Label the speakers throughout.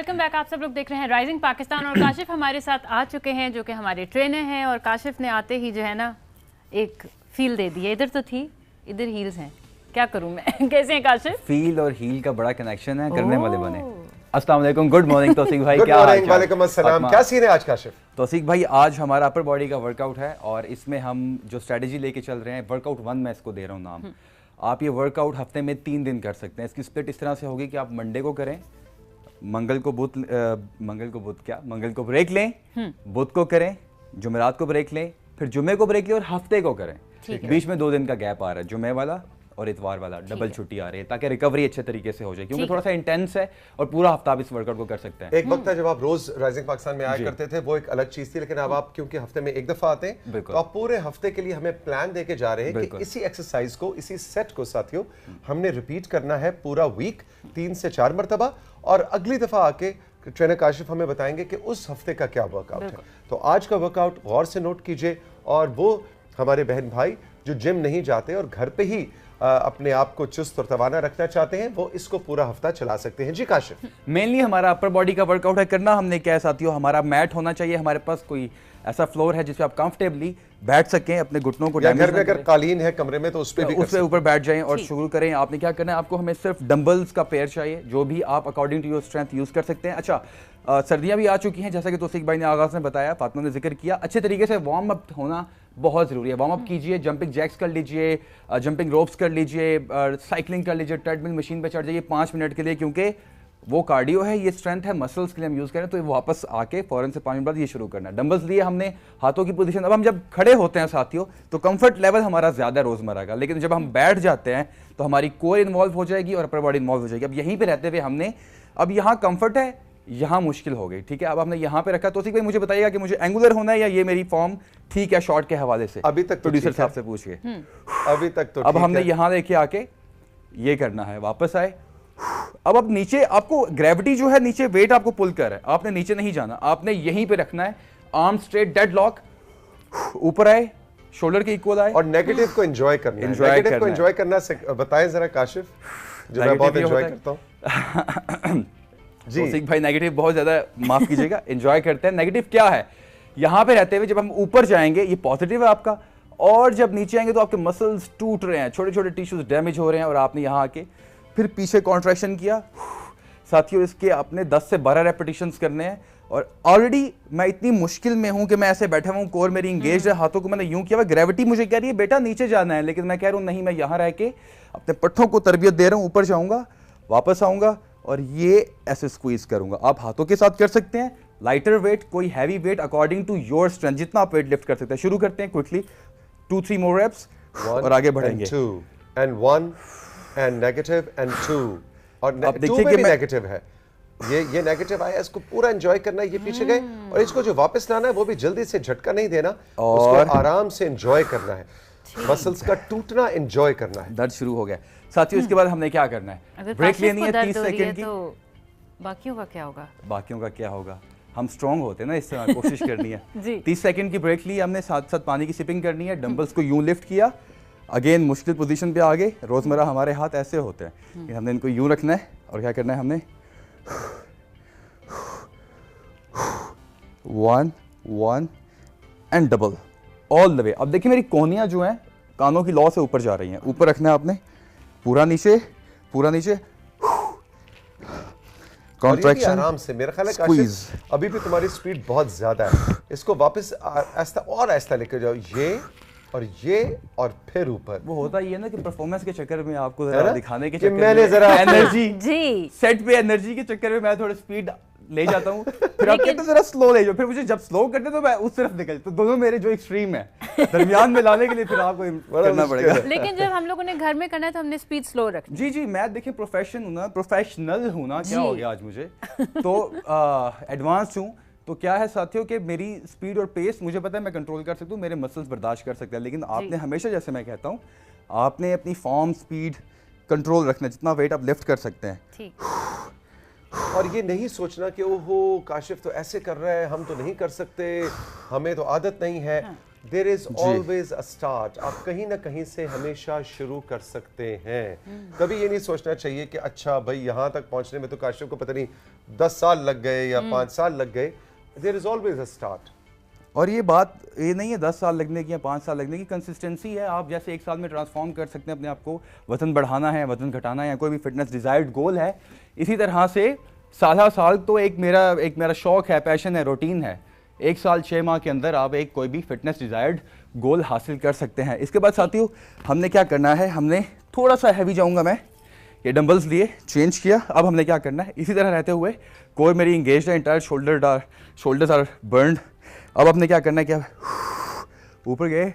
Speaker 1: Welcome back. आप सब लोग देख रहे हैं राइजिंग पाकिस्तान और काशिफ हमारे साथ आ चुके हैं जो कि हमारे ट्रेनर हैं। और काशिफ ने आते ही जो है ना एक फील दे दी है। इधर तो थी, इधर हील्स हैं, क्या करूं मैं। कैसे हैं काशिफ?
Speaker 2: फील और हील का बड़ा कनेक्शन है, करने वाले बने। अस्सलाम वालेकुम, गुड मॉर्निंग तौसीक भाई, क्या हाल?
Speaker 3: वालेकुम अस्सलाम, क्या सीन है आज काशिफ?
Speaker 2: तौसीक भाई, आज हमारा अपर बॉडी का वर्कआउट है और इसमें हम जो स्ट्रेटजी लेके चल रहे हैं, वर्कआउट 1 मैं इसको दे रहा हूँ नाम। आप ये वर्कआउट हफ्ते में 3 दिन कर सकते हैं। इसकी स्प्लिट इस तरह से होगी कि आप मंडे को करें, मंगल को ब्रेक लें, बुध को करें, जुमेरात को ब्रेक लें, फिर जुमे को ब्रेक लें और हफ्ते को करें। बीच में 2 दिन का गैप आ रहा है, जुमे वाला और इतवार वाला डबल छुट्टी आ रही है, ताकि रिकवरी अच्छे तरीके से हो जाए, क्योंकि थोड़ा सा इंटेंस है और पूरा हफ्ता आप इस वर्कआउट को कर सकते हैं।
Speaker 3: एक वक्त था जब आप रोज राइजिंग पाकिस्तान में आया करते थे, वो एक अलग चीज थी, लेकिन अब आप क्योंकि हफ्ते में एक दफा आते हैं तो आप पूरे हफ्ते के लिए हमें प्लान देके जा रहे हैं कि इसी एक्सरसाइज को, इसी सेट को साथियों हमने रिपीट करना है पूरा वीक 3 से 4 मरतबा। और अगली दफा आके ट्रेनर काशिफ हमें बताएंगे कि उस हफ्ते का क्या वर्कआउट है। तो आज का वर्कआउट गौर से नोट कीजिए, और वो हमारे बहन भाई जो जिम नहीं जाते और घर पे ही अपने आप को चुस्त और तवाना रखना चाहते हैं, वो इसको पूरा हफ्ता चला सकते हैं। जी काशिफ,
Speaker 2: मेनली हमारा अपर बॉडी का वर्कआउट है। करना हमने क्या है साथियों, हमारा मैट होना चाहिए, हमारे पास कोई ऐसा फ्लोर है जिसपे आप कंफर्टेबली बैठ सकें, अपने घुटनों को
Speaker 3: या घर में अगर कालीन है कमरे में तो उस पे भी
Speaker 2: उसके ऊपर बैठ जाएं और शुरू करें। आपने क्या करना है, आपको हमें सिर्फ डंबल्स का पेयर चाहिए, जो भी आप according to your strength use कर सकते हैं। अच्छा, सर्दियां भी आ चुकी हैं, जैसा कि तौसीक भाई ने आगाज में बताया, फातिमा ने जिक्र किया, अच्छे तरीके से वार्म अप होना बहुत ज़रूरी है। वार्म अप कीजिए, जंपिंग जैक्स कर लीजिए, जंपिंग रोप्स कर लीजिए, साइकिलिंग कर लीजिए, ट्रेडमिल मशीन पे चढ़ जाइए 5 मिनट के लिए, क्योंकि वो कार्डियो है, ये स्ट्रेंथ है, मसल्स के लिए हम यूज़ करें। तो वापस आके फ़ौरन से 5 मिनट बाद ये शुरू करना है। डंबल्स लिए हमने, हाथों की पोजीशन। अब हम जब खड़े होते हैं साथियों तो कंफर्ट लेवल हमारा ज़्यादा रोज़मर्रा का, लेकिन जब हम बैठ जाते हैं तो हमारी कोर इन्वॉल्व हो जाएगी और अपर बॉडी इन्वॉल्व हो जाएगी। अब यहीं पर रहते हुए हमने, अब यहाँ कंफर्ट है, यहाँ मुश्किल हो गई, ठीक है। अब हमने यहाँ पे रखा। तो भाई मुझे बताइएगा कि मुझे एंगुलर होना है या ये मेरी फॉर्म ठीक है शॉर्ट के हवाले से?
Speaker 3: अभी तक
Speaker 2: प्रोड्यूसर साहब से पूछ के
Speaker 3: अभी तक तो
Speaker 2: अब हमने यहाँ लेके आके ये करना है, वापस आए। अब नीचे आपको ग्रेविटी जो है, नीचे वेट आपको पुल कर है, आपने नीचे नहीं जाना, आपने यहीं पे रखना है। आर्म स्ट्रेट, डेड लॉक, ऊपर आए, शोल्डर के इक्वल आए
Speaker 3: और नेगेटिव को एंजॉय करना है। नेगेटिव को एंजॉय करना बताएं जरा काशिफ, जो मैं बहुत एंजॉय करता हूं।
Speaker 2: तौसीक भाई नेगेटिव बहुत ज्यादा, माफ कीजिएगा, एंजॉय करते हैं। नेगेटिव क्या है, यहां पे रहते हुए जब हम ऊपर जाएंगे ये पॉजिटिव है आपका, और जब नीचे आएंगे तो आपके मसल्स टूट रहे हैं, छोटे छोटे टिश्यूज डैमेज हो रहे हैं, और आपने यहां आके फिर पीछे कॉन्ट्रैक्शन किया। साथियों, इसके अपने 10 से 12 रेपिटेशंस करने हैं। और ऑलरेडी मैं इतनी मुश्किल में हूं कि मैं ऐसे बैठा हूं, कोर मेरी इंगेज है, हाथों को मैंने यूं किया हुआ, ग्रेविटी मुझे कह रही है बेटा नीचे जाना है, लेकिन मैं कह रहा हूं नहीं, मैं यहां रह के अपने पट्ठों को तरबियत दे रहा हूं, ऊपर जाऊंगा, वापस आऊंगा और ये ऐसे स्क्वीज करूंगा। आप हाथों के साथ कर सकते हैं, लाइटर वेट, कोई heavy weight, according to your strength, जितना आप वेट लिफ्ट कर सकते हैं। शुरू करते हैं क्विकली, 2-3 मोर रेप्स और आगे बढ़ेंगे।
Speaker 3: 2 and 1 and negative and 2 और
Speaker 2: आप देखिए
Speaker 3: कि नेगेटिव है, ये नेगेटिव आया, इसको पूरा एंजॉय करना है। ये पीछे गए और इसको जो वापस लाना है वो भी जल्दी से झटका नहीं देना, उसको आराम से एंजॉय करना है, मसल्स का टूटना एंजॉय करना है।
Speaker 2: दर्द शुरू हो गया साथियों। इसके बाद हमने क्या करना है, ब्रेक लेनी है 30 सेकंड की।
Speaker 1: तो बाकियों का क्या होगा?
Speaker 2: बाकियों का क्या होगा, हम स्ट्रांग होते हैं ना, इस तरह कोशिश करनी है। 30 सेकंड की ब्रेक ली हमने, साथ साथ पानी की सिपिंग करनी है, डंबल्स को यूं लिफ्ट किया, अगेन मुश्किल पोजीशन पे आ गए। रोजमर्रा हमारे हाथ ऐसे होते हैं, हमने इनको यूं रखना है और क्या करना है हमने 1 and double all the way. अब देखिए मेरी कोहनियां जो हैं कानों की लौ से ऊपर जा रही हैं, ऊपर रखना है आपने, पूरा नीचे, पूरा नीचे, कॉन्ट्रैक्शन,
Speaker 3: आराम से। मेरा ख्याल है काशिफ, अभी भी तुम्हारी स्पीड बहुत ज्यादा है, इसको वापस आहिस्ता और आहिस्ता लेकर जाओ, ये और फिर ऊपर।
Speaker 2: वो होता ही है ना कि परफॉर्मेंस के चक्कर में आपको जरा दिखाने के चक्कर में,
Speaker 3: मैंने जरा
Speaker 2: एनर्जी
Speaker 1: जी
Speaker 2: सेट पे एनर्जी के चक्कर में मैं थोड़ी स्पीड ले जाता हूँ, फिर आप कहते हैं जरा स्लो ले जाओ, फिर मुझे जब स्लो करते तो मैं उस तरफ निकल, तो दोनों मेरे जो एक्सट्रीम है, दरमियान में लाने के लिए फिर आपको करना पड़ेगा।
Speaker 1: लेकिन जब हम लोगों ने घर में करना है तो हमने स्पीड स्लो रखनी।
Speaker 2: जी, मैं देखिए प्रोफेशनल हूँ ना, क्या हो गया आज मुझे, तो एडवांस हूँ। तो क्या है साथियों कि मेरी स्पीड और पेस मुझे पता है, मैं कंट्रोल कर सकता हूँ, मेरे मसल्स बर्दाश्त कर सकते हैं, लेकिन आपने हमेशा, जैसे मैं कहता हूँ, आपने अपनी फॉर्म, स्पीड कंट्रोल रखना, जितना वेट आप लिफ्ट कर सकते हैं।
Speaker 1: ठीक।
Speaker 3: और ये नहीं सोचना कि ओहो काशिफ तो ऐसे कर रहा है, हम तो नहीं कर सकते, हमें तो आदत नहीं है। There is always a start. आप कहीं ना कहीं से हमेशा शुरू कर सकते हैं। कभी ये नहीं सोचना चाहिए कि अच्छा भाई यहाँ तक पहुंचने में तो काशिफ को पता नहीं 10 साल लग गए या 5 साल लग गए। There is always a start.
Speaker 2: और ये बात ये नहीं है 10 साल लगने की या 5 साल लगने की, कंसिस्टेंसी है। आप जैसे 1 साल में ट्रांसफॉर्म कर सकते हैं अपने आप को, वजन बढ़ाना है, वजन घटाना है, या कोई भी फिटनेस डिजायर्ड गोल है, इसी तरह से साल तो एक मेरा शौक है, पैशन है, रूटीन है। 1 साल 6 माह के अंदर आप एक कोई भी फिटनेस डिजायर्ड गोल हासिल कर सकते हैं। इसके बाद साथियों हमने क्या करना है, हमने थोड़ा सा हैवी जाऊंगा मैं, ये डंबल्स लिए चेंज किया। अब हमने क्या करना है, इसी तरह रहते हुए कोर मेरी इंगेज है, इंटायर शोल्डर्स आर बर्न्ड। अब आपने क्या करना है, क्या ऊपर गए,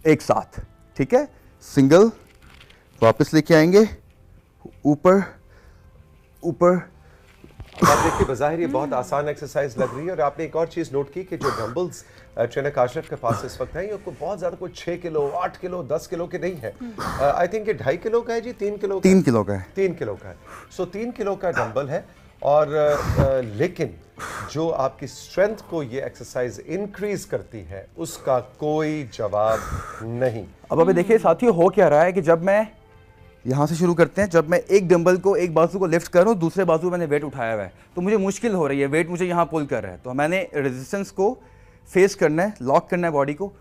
Speaker 2: एक साथ, ठीक है, सिंगल, वापस लेके आएंगे, ऊपर ऊपर।
Speaker 3: आप देखिए बज़ाहिर ये बहुत आसान एक्सरसाइज लग रही है। और आपने एक और चीज़ नोट की कि जो डंबल्स ट्रेनर काशिफ के पास इस वक्त हैं, ये बहुत ज़्यादा कोई 6 किलो 8 किलो 10 किलो के नहीं है। आई थिंक ये 2.5 किलो का है जी, 3 किलो का,
Speaker 2: 3 किलो का है,
Speaker 3: 3 किलो का है। सो 3 किलो का डंबल है। और लेकिन जो आपकी स्ट्रेंथ को ये एक्सरसाइज इंक्रीज करती है उसका कोई जवाब नहीं।
Speaker 2: अब अभी देखिए साथियों हो क्या रहा है कि जब मैं यहाँ से शुरू करते हैं, जब मैं एक डंबल को एक बाजू को लिफ्ट कर रहा हूँ, दूसरे बाजू मैंने वेट उठाया हुआ है, तो मुझे मुश्किल हो रही है, वेट मुझे यहाँ पुल कर रहा है। तो मैंने रेजिस्टेंस को फेस करना है, लॉक करना है बॉडी को,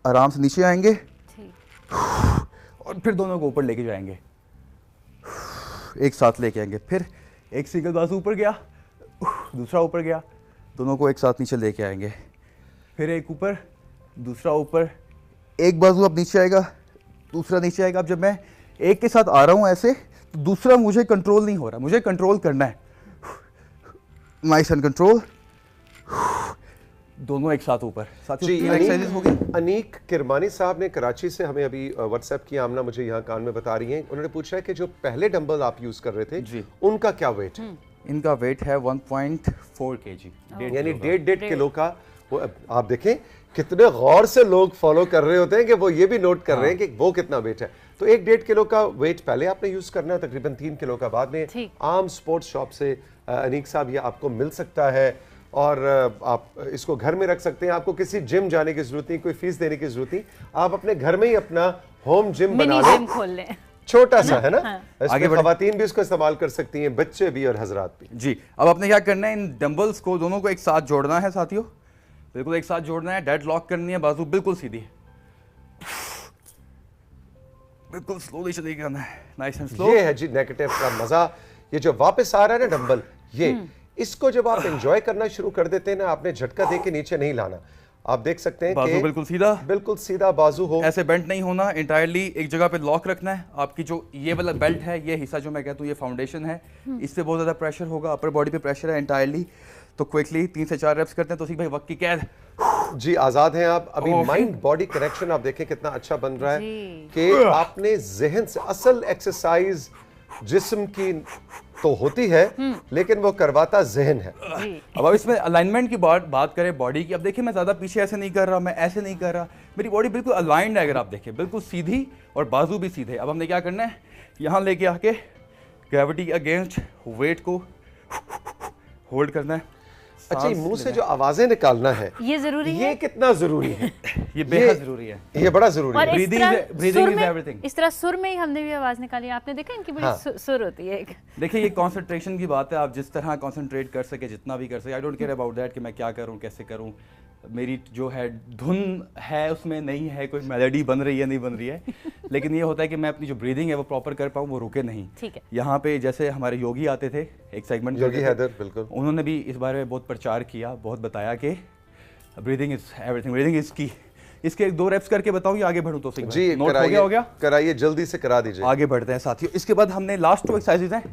Speaker 2: आराम से नीचे आएंगे और फिर दोनों को ऊपर लेके जाएंगे, एक साथ लेके आएंगे। फिर एक सिंगल बाजू ऊपर गया, दूसरा ऊपर गया, दोनों को एक साथ नीचे लेके आएंगे। फिर एक ऊपर, दूसरा ऊपर, एक बाजू अब नीचे आएगा, दूसरा नीचे आएगा। अब जब मैं एक के साथ आ रहा हूं ऐसे, तो दूसरा मुझे कंट्रोल नहीं हो रहा, मुझे कंट्रोल करना है, नाइस एंड कंट्रोल, दोनों एक साथ ऊपर। एक्सरसाइजेस हो गई।
Speaker 3: अनीक किरमानी साहब ने कराची से हमें अभी व्हाट्सएप किया, आमना मुझे यहाँ कान में बता रही हैं, उन्होंने पूछा है कि जो पहले डंबल आप यूज कर रहे थे
Speaker 2: जी,
Speaker 3: उनका क्या वेट है?
Speaker 2: इनका वेट है 1.4 kg,
Speaker 3: यानी 1.5 किलो का। वो आप देखें कितने गौर से लोग फॉलो कर रहे होते हैं कि वो ये भी नोट कर रहे हैं कि वो कितना वेट है। तो 1.5 किलो का वेट पहले आपने यूज करना है, तकरीबन 3 किलो का बाद में। आम स्पोर्ट्स शॉप से अनीक साहब ये आपको मिल सकता है और आप इसको घर में रख सकते हैं। आपको किसी जिम जाने की जरूरत नहीं, कोई फीस देने की जरूरत नहीं, आप अपने घर में ही अपना होम जिम बना लें,
Speaker 1: खोल लें,
Speaker 3: छोटा सा है ना। इसमें खवातीन भी इसको इस्तेमाल कर सकती हैं, बच्चे भी और हजरात भी।
Speaker 2: जी, अब आपने क्या करना है, इन डंबल्स को दोनों को एक साथ जोड़ना है साथियों, बिल्कुल एक साथ जोड़ना है, डेड लॉक करनी है, बाजू बिल्कुल सीधी, बिल्कुल स्लोली चले जाना है, नाइस एंड स्लो।
Speaker 3: ये है जी नेगेटिव का मजा। ये जो वापस आ रहा है ना डंबल, ये इसको जब आप एंजॉय करना शुरू कर देते हैं ना, आपने झटका दे के नीचे नहीं लाना। आप देख सकते हैं
Speaker 2: बाजू बिल्कुल सीधा
Speaker 3: बाजू हो,
Speaker 2: ऐसे बेंड नहीं होना, इंटायरली एक जगह पे लॉक रखना है। आपकी जो ये वाला बेल्ट है, ये हिस्सा जो मैं कहता हूँ ये फाउंडेशन है, इससे बहुत ज्यादा प्रेशर होगा, अपर बॉडी पे प्रेशर है इंटायरली। तो क्विकली 3 से 4 रेप्स करते हैं, तो सी भाई वक्त की कैद
Speaker 3: जी, आजाद हैं आप। अभी माइंड बॉडी कनेक्शन आप देखें कितना अच्छा बन रहा है कि आपने जहन से, असल एक्सरसाइज जिस्म की तो होती है लेकिन वो करवाता जहन है।
Speaker 2: अब इसमें अलाइनमेंट की बात करें बॉडी की, अब देखिए मैं ज्यादा पीछे ऐसे नहीं कर रहा, मैं ऐसे नहीं कर रहा, मेरी बॉडी बिल्कुल अलाइंड है। अगर आप देखें बिल्कुल सीधी और बाजू भी सीधे। अब हमने क्या करना है, यहाँ लेके आके ग्रेविटी अगेंस्ट वेट को होल्ड करना है।
Speaker 3: अच्छा, मुंह से जो आवाजें निकालना है
Speaker 1: ये जरूरी है,
Speaker 3: ये कितना जरूरी है?
Speaker 2: ये बेहद जरूरी है,
Speaker 3: ये बड़ा जरूरी है।
Speaker 2: Breathing is everything.
Speaker 1: इस तरह सुर में ही हमने भी आवाज निकाली, आपने देखा इनकी बड़ी सुर होती है।
Speaker 2: देखिए ये कंसंट्रेशन की बात है, आप जिस तरह कंसंट्रेट कर सके, जितना भी कर सके। I don't care about that कि मैं क्या करूं, कैसे करूं, मेरी जो है धुन है उसमें नहीं है कोई मेलोडी बन रही है नहीं बन रही है, लेकिन ये होता है कि मैं अपनी जो ब्रीदिंग है वो प्रॉपर कर पाऊँ, वो रुके नहीं।
Speaker 1: ठीक है।
Speaker 2: यहाँ पे जैसे हमारे योगी आते थे, एक सेगमेंट
Speaker 3: योगी हैदर, बिल्कुल,
Speaker 2: उन्होंने भी इस बारे में बहुत प्रचार किया, बहुत बताया कि breathing is everything, breathing is की। इसके 2 रेप्स करके बताऊँ या आगे बढ़ूँ? तो
Speaker 3: जी हो गया, कराइए, जल्दी से करा दीजिए।
Speaker 2: आगे बढ़ते हैं साथियों। इसके बाद हमने लास्ट 2 एक्सरसाइजेज हैं,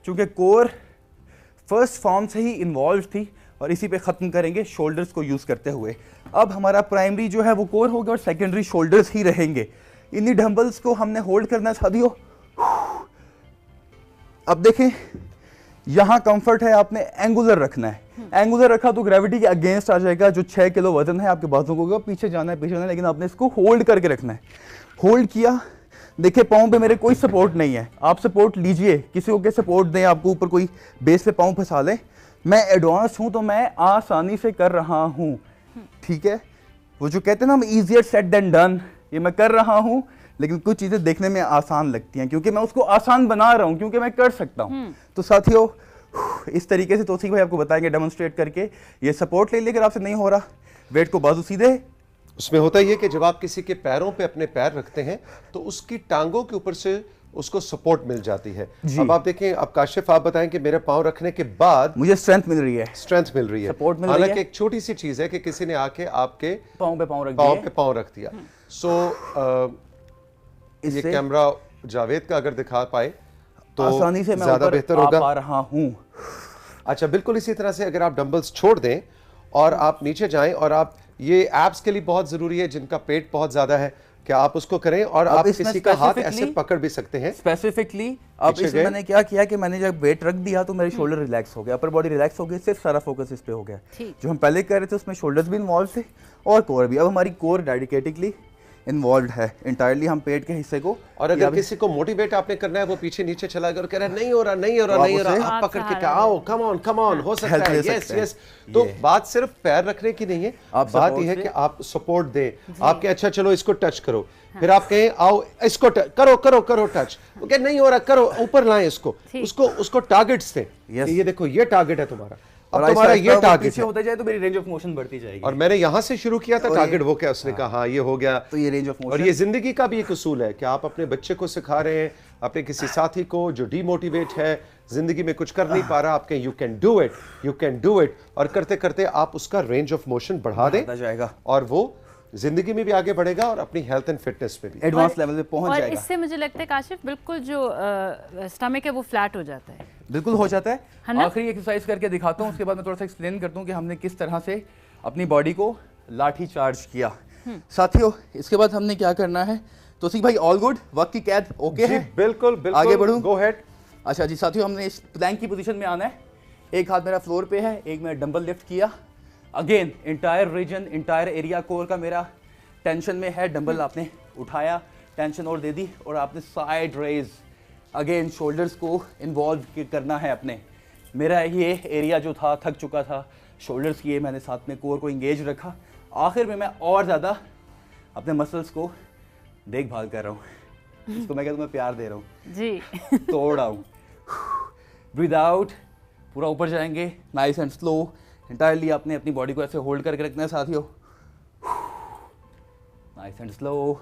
Speaker 2: चूंकि कोर फर्स्ट फॉर्म से ही इन्वॉल्व थी और इसी पे खत्म करेंगे शोल्डर्स को यूज करते हुए। अब हमारा प्राइमरी जो है वो कोर होगा और सेकेंडरी शोल्डर्स ही रहेंगे। इन्हीं डंबल्स को हमने होल्ड करना है साथियों। अब देखें यहां कंफर्ट है, आपने एंगुलर रखना है। एंगुलर रखा तो ग्रेविटी के अगेंस्ट आ जाएगा। जो 6 किलो वजन है आपके बाजू को पीछे जाना है, लेकिन आपने इसको होल्ड करके रखना है। होल्ड किया, देखिए पाँव पे मेरे कोई सपोर्ट नहीं है, आप सपोर्ट लीजिए, किसी को के सपोर्ट दें, आपको ऊपर कोई बेस पे पाँव फंसा लें। मैं एडवांस हूँ तो मैं आसानी से कर रहा हूँ, ठीक है। वो जो कहते हैं ना हम ईजियर सेड देन डन, ये मैं कर रहा हूँ, लेकिन कुछ चीज़ें देखने में आसान लगती हैं क्योंकि मैं उसको आसान बना रहा हूँ, क्योंकि मैं कर सकता हूँ। तो साथियों इस तरीके से तौसीक भाई आपको बताएंगे डेमोन्स्ट्रेट करके। ये सपोर्ट ले लेकर आपसे नहीं हो रहा, वेट को बाजू सीधे।
Speaker 3: उसमें होता ही है कि जब आप किसी के पैरों पे अपने पैर रखते हैं तो उसकी टांगों के ऊपर से उसको सपोर्ट मिल जाती है। अब आप देखें, अब काशिफ आप बताएं कि मेरे पाव रखने के बाद
Speaker 2: मुझे स्ट्रेंथ मिल रही है,
Speaker 3: स्ट्रेंथ मिल रही है,
Speaker 2: सपोर्ट मिल रही है।
Speaker 3: हालांकि एक छोटी सी चीज है कि किसी ने आके आपके
Speaker 2: पाँव पे पाँव रख
Speaker 3: दिया। सो ये कैमरा जावेद का अगर दिखा पाए तो
Speaker 2: आसानी से मैं
Speaker 3: ज्यादा
Speaker 2: ऊपर
Speaker 3: बेहतर होगा।
Speaker 2: आ पा रहा हूँ।
Speaker 3: अच्छा, बिल्कुल इसी तरह से अगर आप डंबल्स छोड़ दें और आप नीचे जाएं, और आप ये एब्स के लिए बहुत जरूरी है जिनका पेट बहुत ज्यादा है, क्या आप उसको करें और आप किसी का हाथ ऐसे पकड़ भी सकते हैं
Speaker 2: स्पेसिफिकली। अब इसमें मैंने क्या किया कि मैंने जब वेट रख दिया तो मेरे शोल्डर रिलैक्स हो गया, अपर बॉडी रिलैक्स हो गई, सिर्फ सारा फोकस इस पे हो गया। जो हम पहले कर रहे थे उसमें शोल्डर्स भी इन्वॉल्व थे और कोर भी। अब हमारी कोर डेडिकेटेडली इन्वॉल्व है इंटायरली, हम पेट के हिस्से को।
Speaker 3: और अगर किसी को मोटिवेट आपने करना है, वो पीछे नीचे चला गया और कह रहा है नहीं हो रहा, नहीं हो रहा, नहीं हो रहा, आप पकड़ के आओ, कम ऑन, हो सकता है, यस यस। तो बात सिर्फ पैर रखने की नहीं है, बात यह है कि आप सपोर्ट दें। आप कहें अच्छा चलो इसको टच करो, फिर आप कहें आओ इसको करो टच, वो कहे नहीं हो रहा, करो, ऊपर लाएं इसको, उसको टारगेट्स थे, ये देखो ये टारगेट है तुम्हारा, अब तुम्हारा ये टारगेट
Speaker 2: होता जाए तो मेरी रेंज ऑफ मोशन बढ़ती जाएगी।
Speaker 3: और मैंने यहां से शुरू किया था टारगेट, वो क्या उसने कहा ये हो गया,
Speaker 2: तो ये रेंज ऑफ मोशन।
Speaker 3: और ये जिंदगी का भी एक उसूल है कि आप अपने बच्चे को सिखा रहे हैं, अपने किसी साथी को जो डीमोटिवेट है, जिंदगी में कुछ कर नहीं पा रहा, आपके यू कैन डू इट, और करते करते आप उसका रेंज ऑफ मोशन बढ़ा दें
Speaker 2: जाएगा
Speaker 3: और वो जिंदगी में भी आगे बढ़ेगा और अपनी हेल्थ एंड फिटनेस पे भी
Speaker 2: एडवांस लेवल पे पहुंच जाएगा।
Speaker 1: और इससे मुझे लगता है काशिफ बिल्कुल जो स्टमक है वो फ्लैट हो जाता है,
Speaker 2: बिल्कुल हो जाता है। आखिरी एक्सरसाइज करके दिखाता हूँ, उसके बाद मैं थोड़ा सा एक्सप्लेन करता हूँ कि हमने किस तरह से अपनी बॉडी को लाठी चार्ज किया। साथियों इसके बाद हमने क्या करना है, तौसीक भाई ऑल गुड, वक्त की कैद ओके है?
Speaker 3: बिल्कुल
Speaker 2: आगे बढ़ूं,
Speaker 3: गो हेड।
Speaker 2: अच्छा जी साथियों, हमने इस प्लैंक की पोजीशन में आना है, एक हाथ मेरा फ्लोर पे है, एक मैंने डंबल लिफ्ट किया। Again entire region, entire area core का मेरा टेंशन में है, डंबल आपने उठाया, टेंशन और दे दी, और आपने साइड रेज, अगेन शोल्डर्स को इन्वॉल्व करना है अपने। मेरा ये एरिया जो था थक चुका था, शोल्डर्स किए मैंने, साथ में कोर को इंगेज रखा। आखिर में मैं और ज़्यादा अपने मसल्स को देखभाल कर रहा हूँ, इसको मैं कहता हूँ मैं प्यार दे रहा हूँ
Speaker 1: जी
Speaker 2: तोड़ रहा हूँ। ब्रीद आउट, पूरा ऊपर जाएंगे, नाइस एंड स्लो। इंटायरली आपने अपनी बॉडी को ऐसे होल्ड करके रखना है साथियों, नाइस एंड स्लो।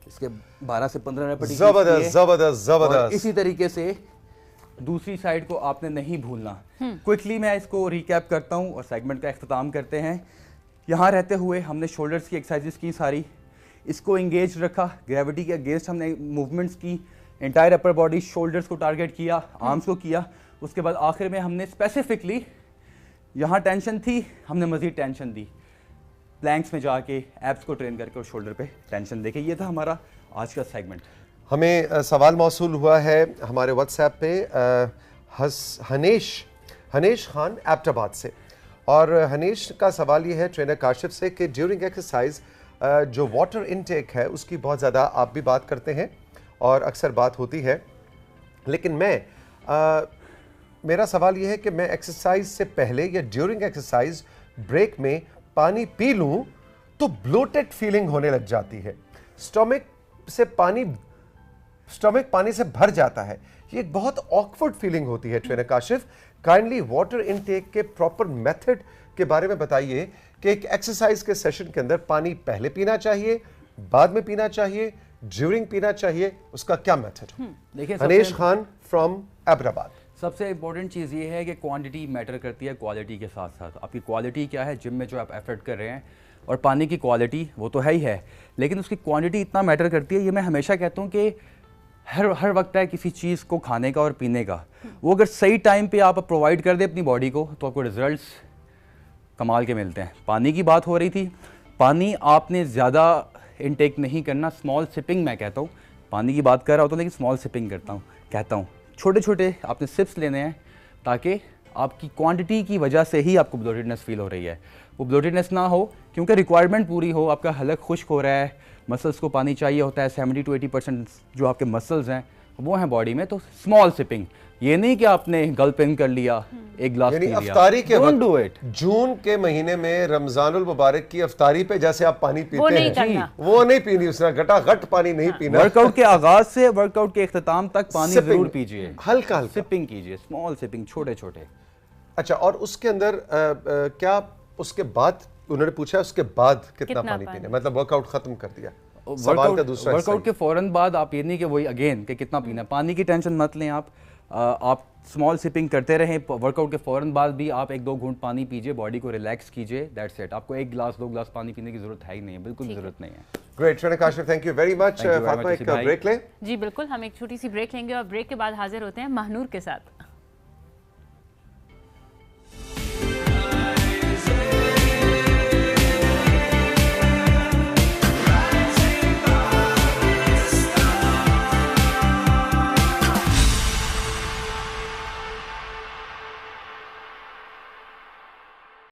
Speaker 2: इसके 12 से 15 रेपिटेशन,
Speaker 3: जबरदस्त।
Speaker 2: इसी तरीके से दूसरी साइड को आपने नहीं भूलना। क्विकली मैं इसको रिकैप करता हूँ और सेगमेंट का इख्तिताम करते हैं। यहाँ रहते हुए हमने शोल्डर्स की एक्सरसाइजेस की सारी, इसको इंगेज रखा, ग्रेविटी के अगेंस्ट हमने मूवमेंट्स की, एंटायर अपर बॉडी, शोल्डर्स को टारगेट किया, आर्म्स को किया। उसके बाद आखिर में हमने स्पेसिफिकली यहाँ टेंशन थी, हमने मज़ीद टेंशन दी, प्लैंक्स में जाके एब्स को ट्रेन करके और शोल्डर पे टेंशन देके। ये था हमारा आज का सेगमेंट।
Speaker 3: हमें सवाल मौसूल हुआ है हमारे व्हाट्सएप पे हनीश खान एबटाबाद से, और हनीश का सवाल ये है ट्रेनर काशिफ से कि ड्यूरिंग एक्सरसाइज जो वाटर इनटेक है उसकी बहुत ज़्यादा आप भी बात करते हैं और अक्सर बात होती है, लेकिन मेरा सवाल ये है कि मैं एक्सरसाइज से पहले या ड्यूरिंग एक्सरसाइज ब्रेक में पानी पी लूं तो ब्लोटेड फीलिंग होने लग जाती है, स्टमक पानी से भर जाता है। ये एक बहुत ऑकवर्ड फीलिंग होती है trainer Kashif, kindly water intake के प्रॉपर मेथड के बारे में बताइए कि एक एक्सरसाइज के सेशन के अंदर पानी पहले पीना चाहिए, बाद में पीना चाहिए, ड्यूरिंग पीना चाहिए, उसका क्या मेथड?
Speaker 2: देखिए
Speaker 3: हनीश खान फ्रॉम एबटाबाद।
Speaker 2: सबसे इंपॉर्टेंट चीज़ ये है कि क्वांटिटी मैटर करती है क्वालिटी के साथ साथ। आपकी क्वालिटी क्या है जिम में जो आप एफर्ट कर रहे हैं, और पानी की क्वालिटी वो तो है ही है, लेकिन उसकी क्वांटिटी इतना मैटर करती है। ये मैं हमेशा कहता हूँ कि हर वक्त है किसी चीज़ को खाने का और पीने का, वो अगर सही टाइम पे आप प्रोवाइड कर दें अपनी बॉडी को तो आपको रिजल्ट्स कमाल के मिलते हैं। पानी की बात हो रही थी, पानी आपने ज़्यादा इनटेक नहीं करना, स्मॉल सिपिंग मैं कहता हूँ, पानी की बात कर रहा होता हूँ लेकिन स्मॉल सिपिंग कहता हूँ, छोटे छोटे आपने सिप्स लेने हैं ताकि आपकी क्वांटिटी की वजह से ही आपको ब्लोटेडनेस फील हो रही है। वो ब्लोटेडनेस ना हो क्योंकि रिक्वायरमेंट पूरी हो, आपका हलक खुश्क हो रहा है, मसल्स को पानी चाहिए होता है 70 to 80% जो आपके मसल्स हैं वो हैं बॉडी में। तो स्मॉल सिपिंग, ये नहीं कि आपने गल्प इन कर लिया, एक गिलास पी लिया।
Speaker 3: अफ्तारी के
Speaker 2: Don't do it।
Speaker 3: जून के महीने में रमजानुल मुबारक की अफ्तारी पे जैसे आप पानी पीते
Speaker 1: वो नहीं
Speaker 3: हैं
Speaker 1: करना।
Speaker 3: वो नहीं पीनी, उसने घटाघट पानी नहीं पीना।
Speaker 2: वर्कआउट के आगाज से वर्कआउट के इख्तिताम तक पानी जरूर पीजिए,
Speaker 3: हल्का हल्का
Speaker 2: सिपिंग कीजिए, स्मॉल सिपिंग, छोटे छोटे।
Speaker 3: अच्छा, और उसके अंदर क्या उसके बाद उन्होंने पूछा उसके बाद कितना पानी पीना, मतलब वर्कआउट खत्म कर दिया? सवाल का दूसरा
Speaker 2: वर्कआउट के फौरन बाद आप ये नहीं कि वही अगेन कि कितना पीना है, पानी की टेंशन मत लें आप स्मॉल सिपिंग करते रहें। वर्कआउट के फौरन बाद भी आप 1-2 घूंट पानी पीजिए, बॉडी को रिलैक्स कीजिए, दैट्स इट। आपको 1 गिलास 2 गिलास पानी पीने की जरूरत है ही नहीं है, बिल्कुल जरूरत नहीं है।
Speaker 3: Great Shaunak Kashif, thank you very much. Fatima, एक ब्रेक लें?
Speaker 1: जी बिल्कुल, हम एक छोटी सी ब्रेक लेंगे और ब्रेक के बाद हाजिर होते हैं महनूर के साथ।